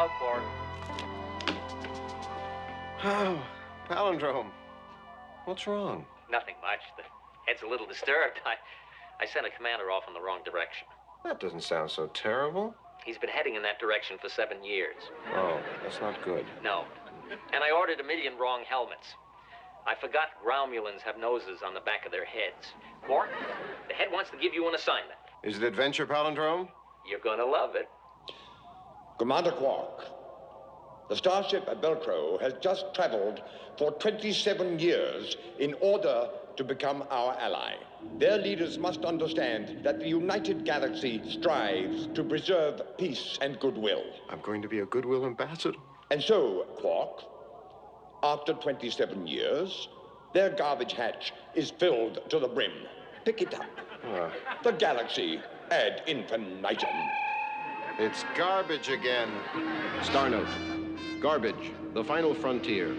out, Quark. Oh, Palindrome. What's wrong? Nothing much. The head's a little disturbed. I sent a commander off in the wrong direction. That doesn't sound so terrible. He's been heading in that direction for 7 years. Oh, that's not good. No. And I ordered 1 million wrong helmets. I forgot Romulans have noses on the back of their heads. Quark, the head wants to give you an assignment. Is it adventure, Palindrome? You're gonna love it. Commander Quark, the starship Velcro has just traveled for 27 years in order to become our ally. Their leaders must understand that the United Galaxy strives to preserve peace and goodwill. I'm going to be a goodwill ambassador. And so, Quark, after 27 years, their garbage hatch is filled to the brim. Pick it up. The galaxy ad infinitum. It's garbage again. Star note. Garbage, the final frontier.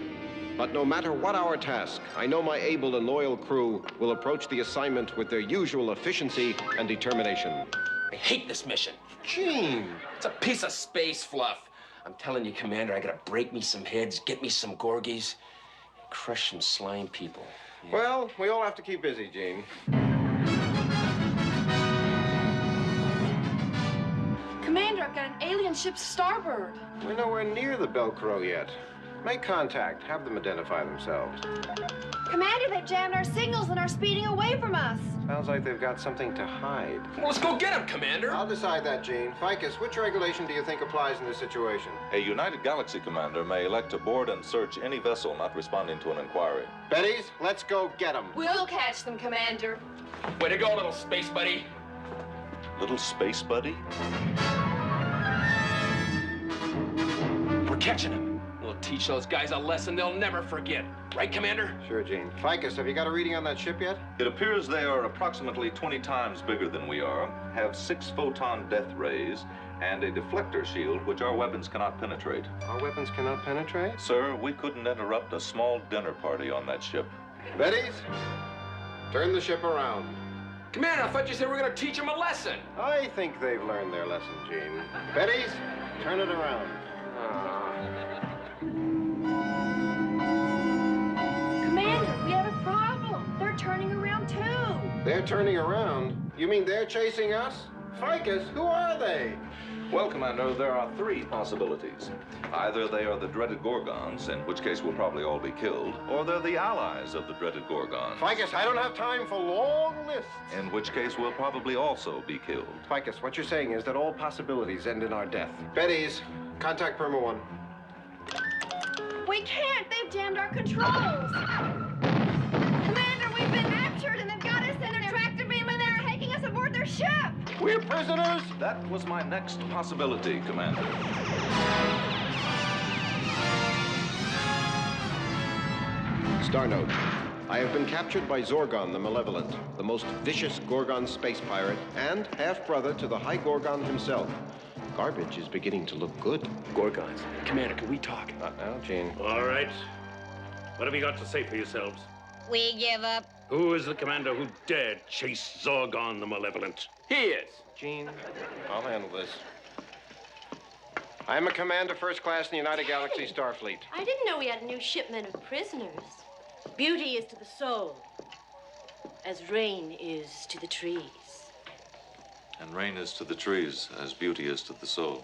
But no matter what our task, I know my able and loyal crew will approach the assignment with their usual efficiency and determination. I hate this mission. Gene! It's a piece of space fluff. I'm telling you, Commander, I gotta break me some heads, get me some Gorgies, crush some slime people. Yeah. Well, we all have to keep busy, Gene. Commander, I've got an alien ship starboard. We're nowhere near the Velcro yet. Make contact. Have them identify themselves. Commander, they've jammed our signals and are speeding away from us. Sounds like they've got something to hide. Well, let's go get him, Commander. I'll decide that, Gene. Ficus, which regulation do you think applies in this situation? A United Galaxy commander may elect to board and search any vessel not responding to an inquiry. Betties, let's go get them. We'll catch them, Commander. Way to go, little space buddy. Little space buddy? We're catching him. We'll teach those guys a lesson they'll never forget. Right, Commander? Sure, Gene. Ficus, have you got a reading on that ship yet? It appears they are approximately 20 times bigger than we are, have 6 photon death rays, and a deflector shield which our weapons cannot penetrate. Our weapons cannot penetrate? Sir, we couldn't interrupt a small dinner party on that ship. Betties, turn the ship around. Commander, I thought you said we were gonna teach them a lesson. I think they've learned their lesson, Gene. Betties, turn it around. Commander, we have a problem. They're turning around too. They're turning around? You mean they're chasing us? Ficus, who are they? Well, Commander, there are 3 possibilities. Either they are the dreaded Gorgons, in which case we'll probably all be killed, or they're the allies of the dreaded Gorgons. Ficus, I don't have time for long lists. In which case we'll probably also be killed. Ficus, what you're saying is that all possibilities end in our death. Betties, contact Perma 1. We can't. They've jammed our controls. Commander, we've been captured and they've got us in a tractor beam and they're taking us aboard their ship. We're prisoners. That was my next possibility, Commander. Star note. I have been captured by Zorgon the Malevolent, the most vicious Gorgon space pirate and half-brother to the High Gorgon himself. Garbage is beginning to look good. Gorgons. Commander, can we talk? Not now, Gene. All right. What have you got to say for yourselves? We give up. Who is the commander who dared chase Zorgon the Malevolent? He is. Gene, I'll handle this. I'm a commander first class in the United Galaxy Starfleet. I didn't know we had a new shipment of prisoners. Beauty is to the soul, as rain is to the trees. And rain is to the trees, as beauty is to the soul.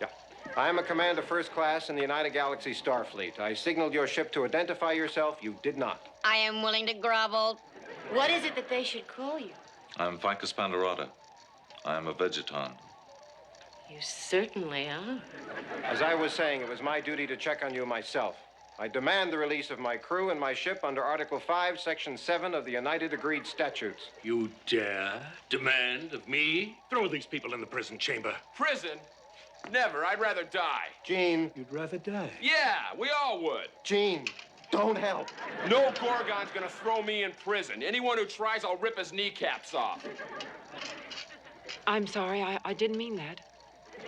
Yeah. I'm a commander first class in the United Galaxy Starfleet. I signaled your ship to identify yourself. You did not. I am willing to grovel. What is it that they should call you? I'm Ficus Pandorata. I am a Vegeton. You certainly are. As I was saying, it was my duty to check on you myself. I demand the release of my crew and my ship under Article 5, Section 7 of the United Agreed Statutes. You dare demand of me? Throw these people in the prison chamber. Prison? Never. I'd rather die. Gene. You'd rather die? Yeah, we all would. Gene, don't help. No Gorgon's gonna throw me in prison. Anyone who tries, I'll rip his kneecaps off. I'm sorry, I didn't mean that.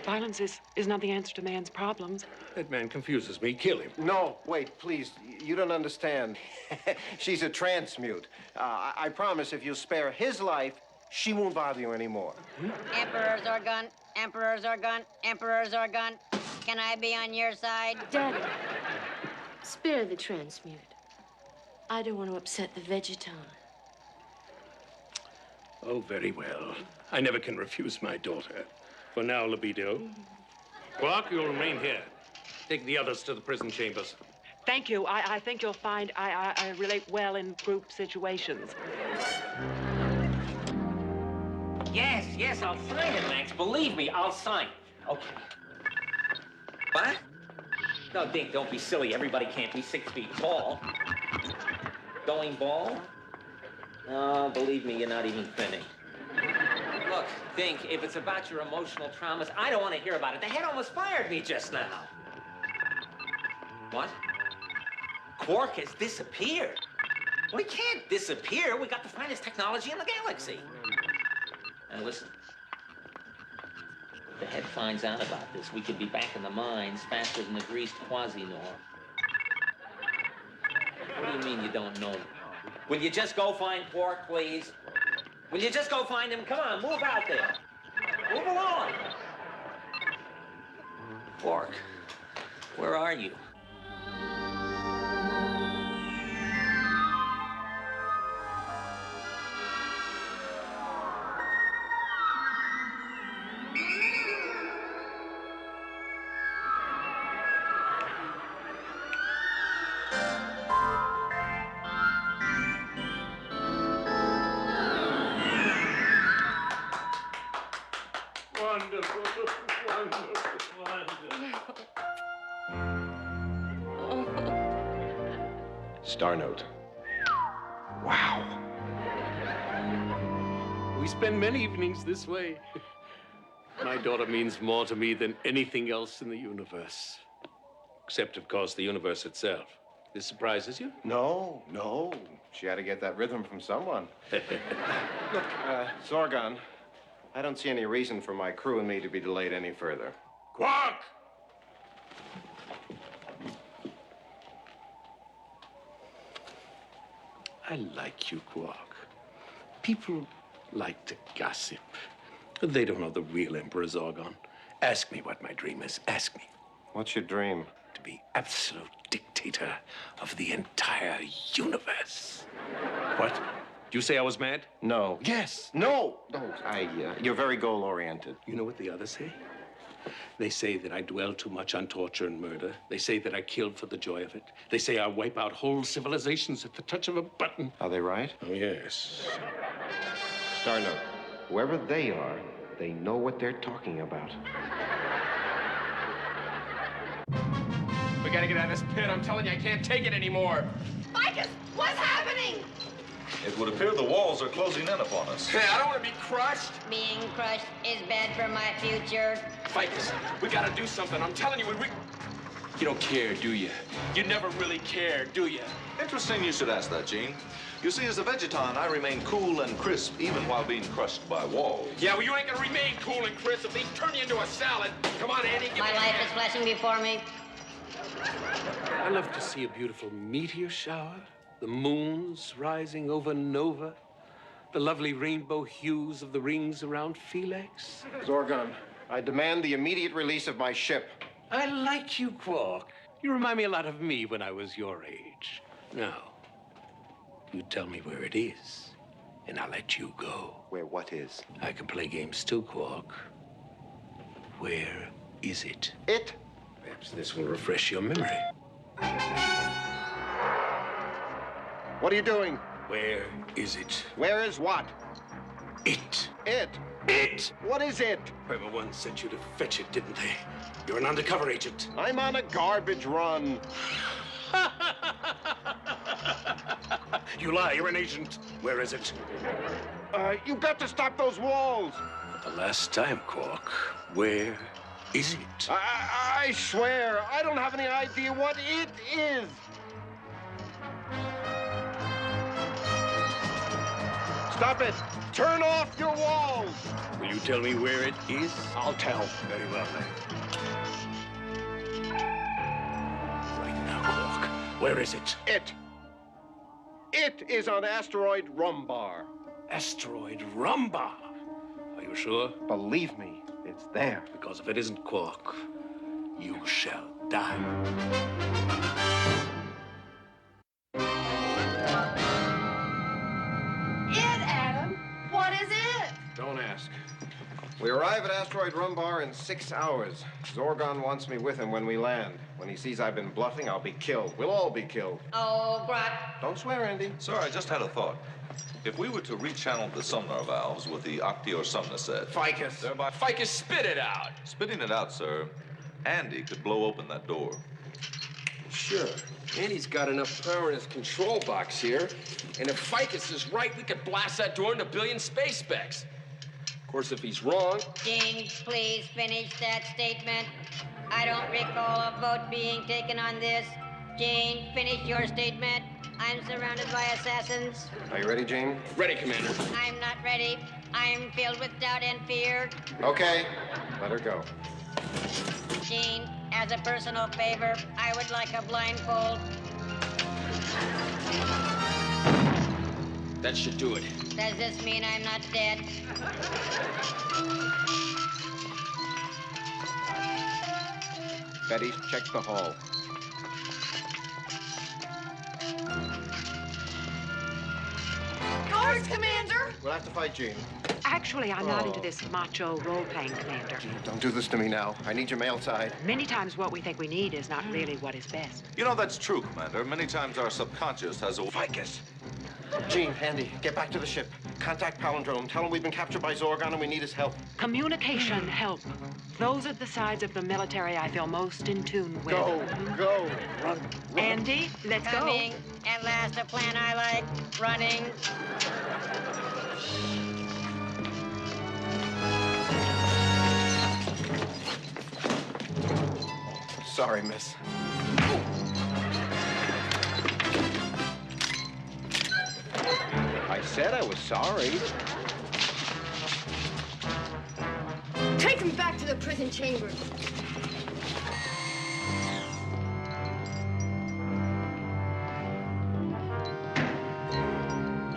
Violence is not the answer to man's problems. That man confuses me. Kill him. No, wait, please. You don't understand. She's a transmute. I promise if you'll spare his life, she won't bother you anymore. Emperor Zorgon, Emperor Zorgon, Emperor Zorgon. Can I be on your side? Daddy, spare the transmute. I don't want to upset the Vegeton. Oh, very well. I never can refuse my daughter. For now, Libido. Quark, you'll remain here. Take the others to the prison chambers. Thank you. I think you'll find I relate well in group situations. Yes, I'll sign it, Max. Believe me, I'll sign. Okay. What? No, Dink, don't be silly. Everybody can't be 6 feet tall. Going bald? No, believe me, you're not even thinning. Look, Dink, if it's about your emotional traumas, I don't want to hear about it. The head almost fired me just now. What? Quark has disappeared. Well, he can't disappear. We got the finest technology in the galaxy. And listen, if the head finds out about this, we could be back in the mines faster than the greased Quasi-Nor. What do you mean you don't know me? Will you just go find Quark, please? Will you just go find him? Come on, move out there. Move along. Quark, where are you? Wonderful, wonderful, wonderful. Star Note. Wow. We spend many evenings this way. My daughter means more to me than anything else in the universe. Except, of course, the universe itself. This surprises you? No. She had to get that rhythm from someone. Look, Zorgon, I don't see any reason for my crew and me to be delayed any further. Quark! I like you, Quark. People like to gossip. They don't know the real Emperor Zorgon. Ask me what my dream is. Ask me. What's your dream? To be absolute dictator of the entire universe. What? Did you say I was mad? No. Yes. No. You're very goal-oriented. You know what the others say? They say that I dwell too much on torture and murder. They say that I killed for the joy of it. They say I wipe out whole civilizations at the touch of a button. Are they right? Oh, yes. Star Note. Whoever they are, they know what they're talking about. We gotta get out of this pit. I'm telling you, I can't take it anymore. Ficus, what's happening? It would appear the walls are closing in upon us. Hey, I don't want to be crushed. Being crushed is bad for my future. Ficus, we gotta do something. I'm telling you, You don't care, do you? You never really care, do you? Interesting you should ask that, Gene. You see, as a Vegeton, I remain cool and crisp even while being crushed by walls. Yeah, well, you ain't gonna remain cool and crisp if they turn you into a salad. Come on, Andy, give me My a life hand. is flashing before me. I love to see a beautiful meteor shower, the moons rising over Nova, the lovely rainbow hues of the rings around Felix. Zorgon, I demand the immediate release of my ship. I like you, Quark. You remind me a lot of me when I was your age. Now, you tell me where it is, and I'll let you go. Where what is? I can play games too, Quark. Where is it? It? Perhaps this will refresh your memory. What are you doing? Where is it? Where is what? It. It? It! What is it? Whoever one sent you to fetch it, didn't they? You're an undercover agent. I'm on a garbage run. You lie, you're an agent. Where is it? You've got to stop those walls. For the last time, Quark, where is it? I swear, I don't have any idea what it is. Stop it! Turn off your walls! Will you tell me where it is? I'll tell. Very well, then. Right now, Quark, where is it? It is on asteroid Rumbar. Asteroid Rumbar. Are you sure? Believe me, it It's there. Because if it isn't Quark, you shall die. Adam. What is it? Don't ask. We arrive at asteroid Rumbar in 6 hours. Zorgon wants me with him when we land. When he sees I've been bluffing, I'll be killed. We'll all be killed. Oh, Grot. Don't swear, Andy. Sir, I just had a thought. If we were to rechannel the sonar valves with the Octio Sumnaset, Ficus. thereby Ficus, spit it out. spitting it out, sir, Andy could blow open that door. Sure. Andy's got enough power in his control box here. And if Ficus is right, we could blast that door into a billion space specs. Of course, if he's wrong, Gene, please finish that statement. I don't recall a vote being taken on this. Gene, finish your statement. I'm surrounded by assassins. Are you ready, Gene? ready, Commander. I'm not ready. I'm filled with doubt and fear. Okay. Let her go. Gene, as a personal favor, I would like a blindfold. That should do it. Does this mean I'm not dead? Betty, check the hall. Guards, Commander! We'll have to fight Gene. Actually, I'm not into this macho role-playing, Commander. Don't do this to me now. I need your male side. Many times what we think we need is not really what is best. You know, that's true, Commander. Many times our subconscious has a... Ficus. Gene, Andy, get back to the ship. Contact Palindrome. Tell him we've been captured by Zorgon and we need his help. Communication, help. Those are the sides of the military I feel most in tune with. Go. Run. Andy, let's Coming. go. At last, a plan I like. Running. Sorry, miss. I said I was sorry. Take him back to the prison chamber.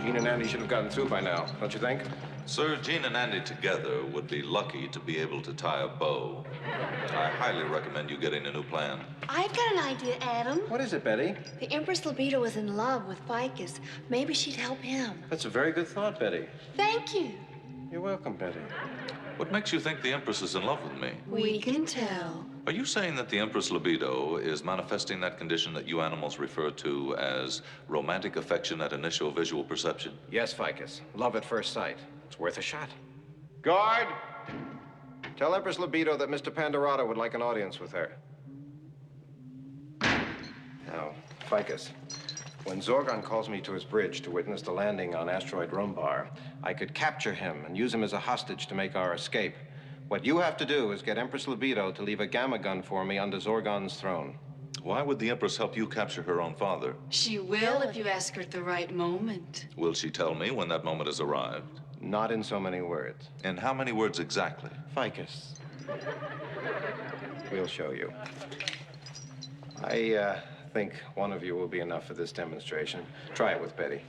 Gene and Andy should have gotten through by now, don't you think? Sir, Gene and Andy together would be lucky to be able to tie a bow. I highly recommend you getting a new plan. I've got an idea, Adam. What is it, Betty? The Empress Libido is in love with Ficus. Maybe she'd help him. That's a very good thought, Betty. Thank you. You're welcome, Betty. What makes you think the Empress is in love with me? We can tell. Are you saying that the Empress Libido is manifesting that condition that you animals refer to as romantic affection at initial visual perception? Yes, Ficus. Love at first sight. It's worth a shot. Guard! Tell Empress Libido that Mr. Pandorado would like an audience with her. Now, Ficus, when Zorgon calls me to his bridge to witness the landing on asteroid Rumbar, I could capture him and use him as a hostage to make our escape. What you have to do is get Empress Libido to leave a gamma gun for me under Zorgon's throne. Why would the Empress help you capture her own father? She will if you ask her at the right moment. Will she tell me when that moment has arrived? Not in so many words. In how many words exactly? Ficus. We'll show you. I think one of you will be enough for this demonstration. Try it with Betty.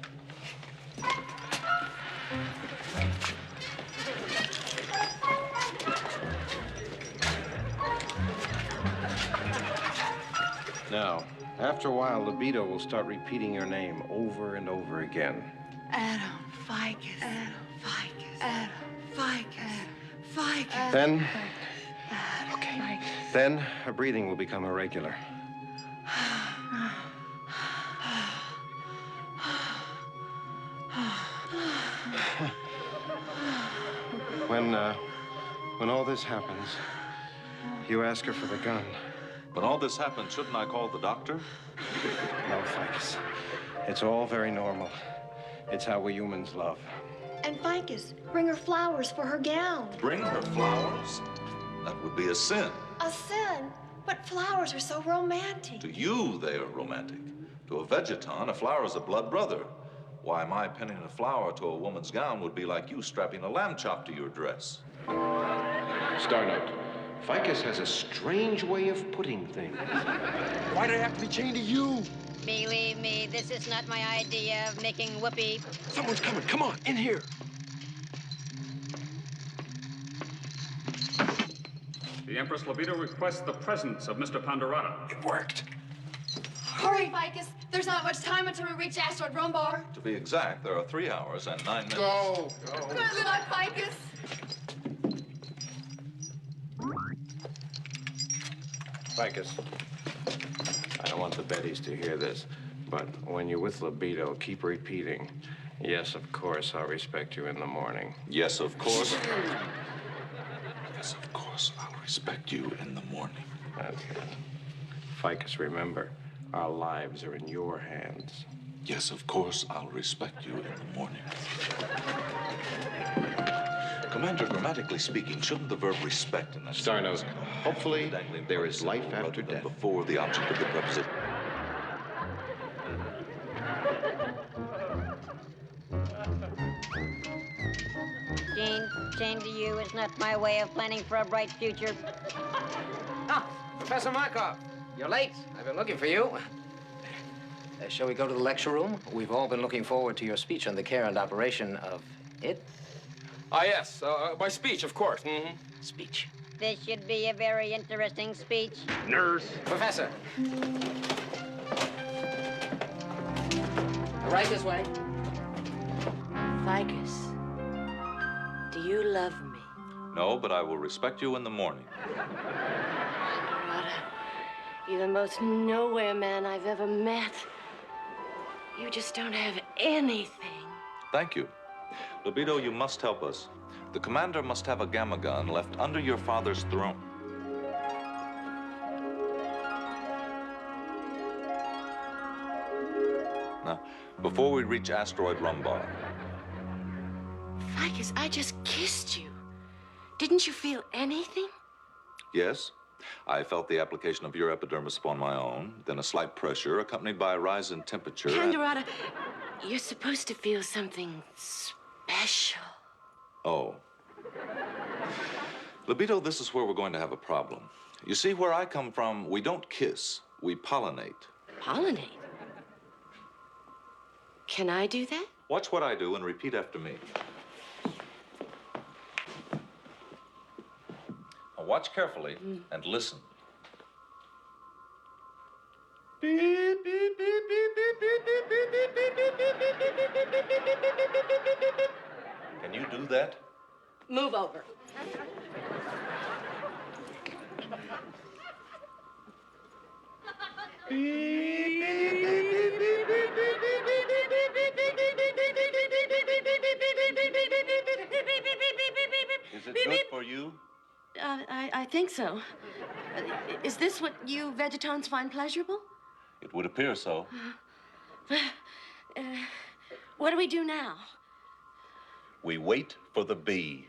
Now, after a while, Libido will start repeating your name over and over again. Adam, Ficus. Adam, Ficus. Adam, Ficus. Ficus. Then, okay. Then her breathing will become irregular. When all this happens, you ask her for the gun. When all this happens, shouldn't I call the doctor? No, Ficus. It's all very normal. It's how we humans love. And Ficus, bring her flowers for her gown. Bring her flowers? That would be a sin. A sin? But flowers are so romantic. To you, they are romantic. To a vegeton, a flower is a blood brother. Why, my pinning a flower to a woman's gown would be like you strapping a lamb chop to your dress. Star note. Ficus has a strange way of putting things. Why do I have to be chained to you? Believe me, this is not my idea of making whoopee. Someone's coming. Come on, in here. The Empress Libido requests the presence of Mr. Ponderado. It worked. Hurry, Ficus. There's not much time until we reach Asteroid Rumbar. To be exact, there are 3 hours and 9 minutes. Go. Good luck, Ficus. Ficus, I don't want the Bettys to hear this, but when you're with Libido, keep repeating, yes, of course, I'll respect you in the morning. Yes, of course. Yes, of course, I'll respect you in the morning. That's it. Ficus, remember, our lives are in your hands. Yes, of course, I'll respect you in the morning. Commander, grammatically speaking, shouldn't the verb respect in that Star note, sentence hopefully there is life rather after than death. before the object of the preposition? Jane to you is not my way of planning for a bright future. Ah, Professor Markov, you're late. I've been looking for you. Shall we go to the lecture room? We've all been looking forward to your speech on the care and operation of it. Ah, yes. My speech, of course. Speech. This should be a very interesting speech. Nurse. Professor. Right this way. Ficus, do you love me? No, but I will respect you in the morning. Dorada, you're the most nowhere man I've ever met. You just don't have anything. Thank you. Libido, you must help us. The commander must have a gamma gun left under your father's throne. Now, before we reach Asteroid Rumbar. Ficus, I just kissed you. Didn't you feel anything? Yes, I felt the application of your epidermis upon my own, then a slight pressure accompanied by a rise in temperature. Dorada, you're supposed to feel something special. Oh. Libido, this is where we're going to have a problem. You see, where I come from, we don't kiss, we pollinate. Pollinate? Can I do that? Watch what I do and repeat after me. Now watch carefully and listen. Can you do that? Move over. Is it good for you? I think so. Is this what you vegetons find pleasurable? It would appear so. What do we do now? We wait for the bee.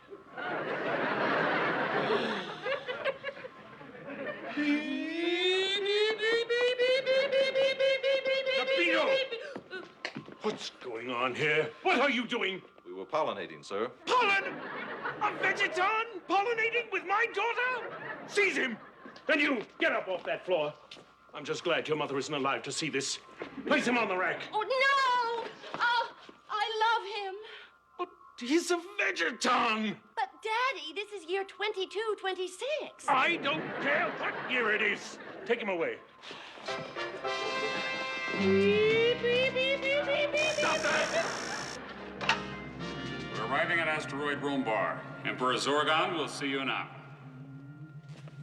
Libido! What's going on here? What are you doing? We were pollinating, sir. Pollen! A vegeton pollinating with my daughter? Seize him! And you, get up off that floor. I'm just glad your mother isn't alive to see this. Place him on the rack. Oh, no! Oh, I love him. But he's a vegeton. But, Daddy, this is year 2226. I don't care what year it is. Take him away. Stop that! We're arriving at Asteroid Rumbar. Emperor Zorgon will see you now.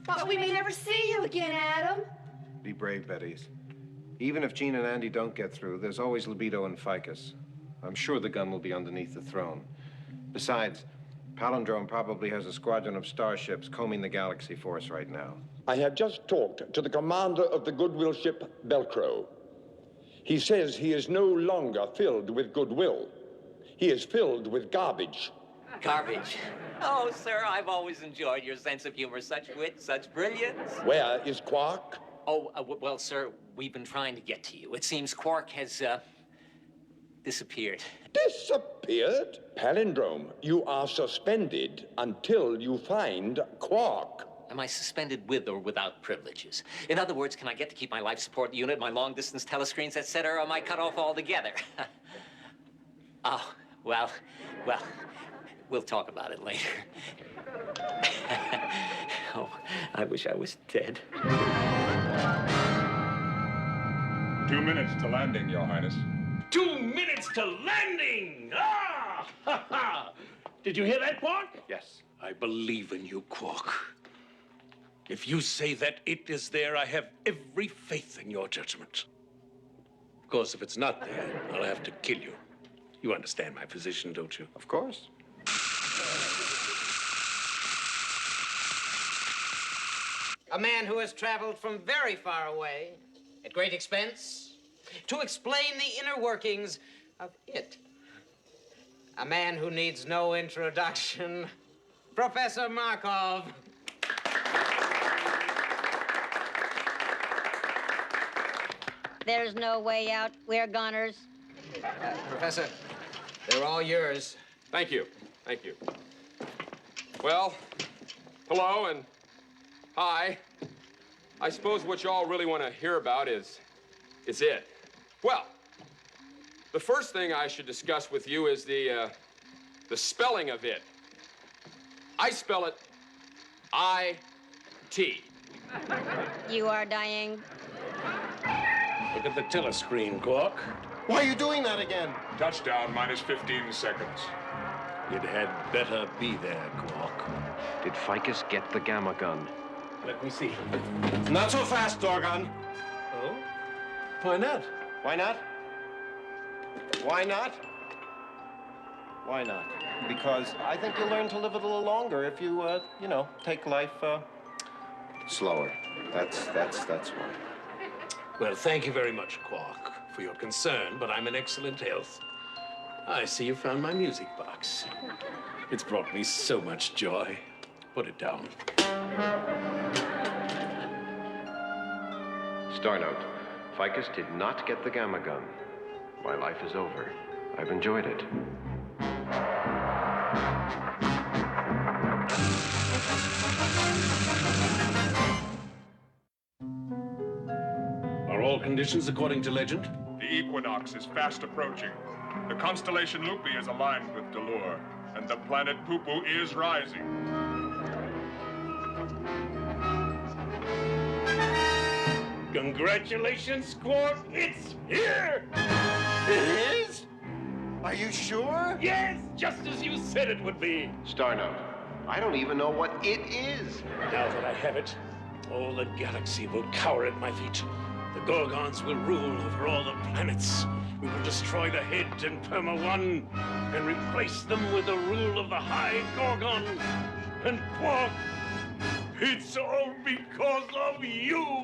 But we may never see you again, Adam. Be brave, Bettys. Even if Gene and Andy don't get through, there's always Libido and Ficus. I'm sure the gun will be underneath the throne. Besides, Palindrome probably has a squadron of starships combing the galaxy for us right now. I have just talked to the commander of the goodwill ship Belcro. He says he is no longer filled with goodwill. He is filled with garbage. Garbage. Oh, sir, I've always enjoyed your sense of humor. Such wit, such brilliance. Where is Quark? Oh, well, sir, we've been trying to get to you. It seems Quark has, disappeared. Disappeared? Palindrome, you are suspended until you find Quark. Am I suspended with or without privileges? In other words, can I get to keep my life support unit, my long-distance telescreens, etc., or am I cut off altogether? Oh, well, we'll talk about it later. Oh, I wish I was dead. 2 minutes to landing, Your Highness. 2 minutes to landing! Ah! Ha, ha. Did you hear that, Quark? Yes. I believe in you, Quark. If you say that it is there, I have every faith in your judgment. Of course, if it's not there, I'll have to kill you. You understand my position, don't you? Of course. A man who has traveled from very far away, at great expense, to explain the inner workings of it. A man who needs no introduction, Professor Markov. There's no way out. We're goners. Professor, they're all yours. Thank you. Thank you. Well, hello and hi. I suppose what you all really want to hear about is it. Well, the first thing I should discuss with you is the spelling of it. I spell it I-T. You are dying. Look at the telescreen, Quark. Why are you doing that again? Touchdown, minus 15 seconds. It had better be there, Quark. Did Ficus get the gamma gun? Let me see. Not so fast, Zorgon. Oh? Why not? Why not? Why not? Why not? Because I think you'll learn to live a little longer if you, take life, slower. That's why. Well, thank you very much, Quark, for your concern, but I'm in excellent health. I see you found my music box. It's brought me so much joy. Put it down. Star note. Ficus did not get the gamma gun. My life is over. I've enjoyed it. Are all conditions according to legend? The equinox is fast approaching. The constellation Lupi is aligned with Delure, and the planet Pupu is rising. Congratulations, Quark! It's here! It is? Are you sure? Yes, just as you said it would be. Star note. I don't even know what it is. Now that I have it, all the galaxy will cower at my feet. The Gorgons will rule over all the planets. We will destroy the head in Perma-1 and replace them with the rule of the High Gorgon. And Quark, it's all because of you!